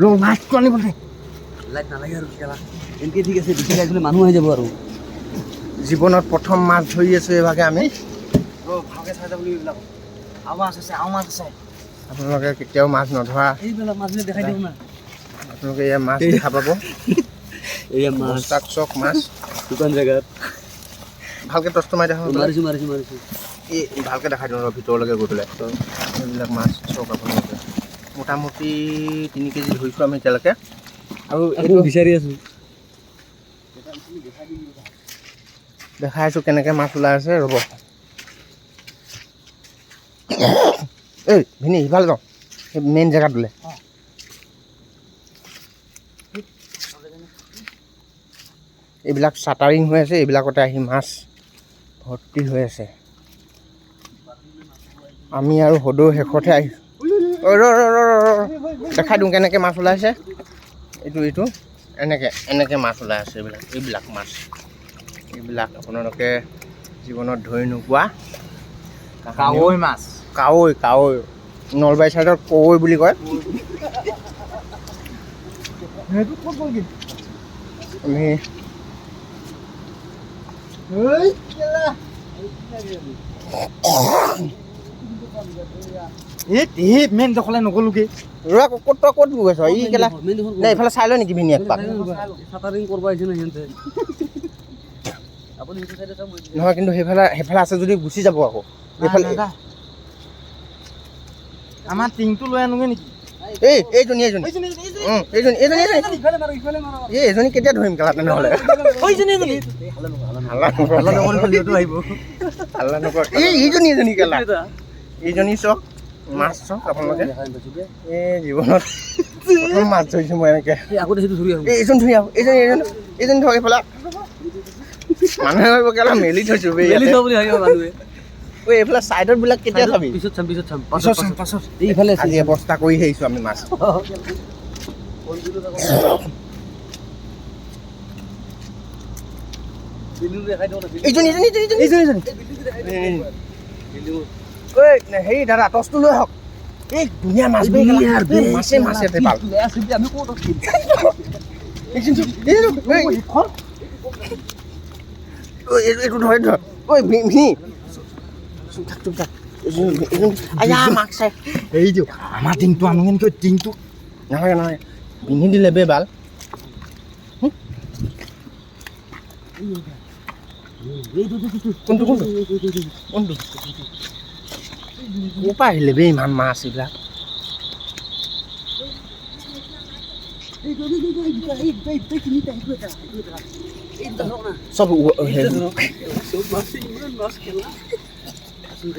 ৰ লাইটটো আনিব দে লাইট নালাগে আৰু কেলা এনেকৈ ঠিক আছে বেছি লাইট হ'লে মানুহ আহি যাব আৰু জীৱনত প্ৰথম মাছ ধৰি আছোঁ এইভাগে আমি ভালকৈ চাই যাব লাগিব এইবিলাক আৰু মাছ আছে আপোনালোকে কেতিয়াও মাছ নধৰা এইবিলাক মাছবিলাক দেখাই দিওঁ না আপোনালোকে এয়া মাছ দেখা পাব এয়া মাছ বস্তাত চক মাছ দোকান জেগাত ভালকৈ টচটো মাৰি দেখা মাৰিছোঁ এই ভালকৈ দেখাই দিওঁ ভিতৰলৈকে গৈ পেলাই এইবিলাক মাছ চক আপোনালোকে মোটামুটি 3 কেজি ধৰিছোঁ আমি এতিয়ালৈকে আৰু এইটো বিচাৰি আছোঁ দেখাই আছোঁ কেনেকৈ মাছ ওলাই আছে ৰ'ব এই ভিনি সিফালে যাওঁ সেই মেইন জেগাটোলৈ এইবিলাক চাটাৰিং হৈ আছে এইবিলাকতে আহি মাছ ভৰ্তি হৈ আছে আমি আৰু সদৌ শেষতহে আহিছোঁ দেখাই দিওঁ কেনেকৈ মাছ ওলাইছে এইটো এনেকৈ মাছ ওলাই আছে এইবিলাক মাছ এইবিলাক আপোনালোকে জীৱনত ধৰি নোপোৱা কাৱৈ মাছ কাৱৈ নলবাৰী চাইডত কাৱৈ বুলি কয় আমি মেইন দখলে নগ'লোগৈ ৰোৱা ক'ত গৈছ ই কেলা নাই এইফালে চাই লয় নেকি ভিনি একপাক চাটাৰিং কৰিব আহিছে ন সিহঁতে আপুনি সেইটো চাইডে চাব নহয় কিন্তু সেইফালে আছে যদি গুচি যাব আকৌ এইফালে আমাৰ টিংটো লৈ আনোগৈ নেকি এইজনী কেতিয়া ধৰিম কেলা তেনেহ'লে হাল্লা নকৰ এইজনী কেলা এইজনী চক মাছ চক আপোনালোকে এই জীৱনত প্ৰথম মাছ ধৰিছোঁ মই এনেকৈ আগতে সেইটো ধৰি আহোঁ এইজন ধৰি আহোঁ এইজনী ধৰ এইফালে মানুহে ভাবিব কেলা মেলি থৈছোঁ বুলি ভাবিব মানুহে ঐ এইফালে চাইডত বিলাক কেতিয়া চাবি পিছত চাম পাছত এইফালে আজি অৱস্থা কৰি আহিছোঁ আমি মাছ এইজনী ঐ হেৰি দাদা টচটো লৈ আহক এই ধুনীয়া মাছ মাছে পাল এইটো ধৰ ঐ ভিনি মাক চাই এই দিওঁ আমাৰ টিংটো আনোগৈ নেকি টিংটো নহয় পিন্ধি দিলে বে বাল কোনটো ক'ৰ পৰা আহিলে বে ইমান মাছ এইবিলাক চব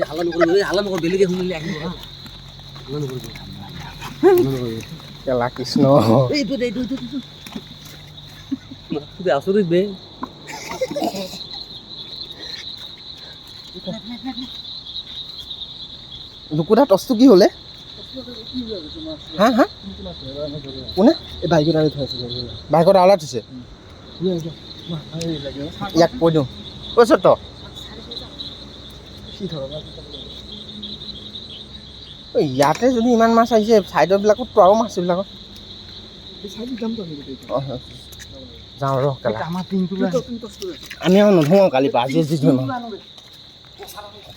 হাল্লা নকৰ বেলেগে শুনিলে আহিব কেলা কৃষ্ণ আচৰিত বে দুকুটা টচটো কি হ'লে হা কোনে এই বাইকত আনি থৈ আছে বাইকত আওলাই থৈছে ইয়াক কৈ দিওঁ কৈছ তই ইয়াতে যদি ইমান মাছ আহিছে চাইডৰবিলাকততো আৰু মাছ এইবিলাকত যাওঁ ৰ কেলা আমাৰ টিংটো আমি আৰু নধৰোঁ কালিৰ পৰা আজি ধৰিম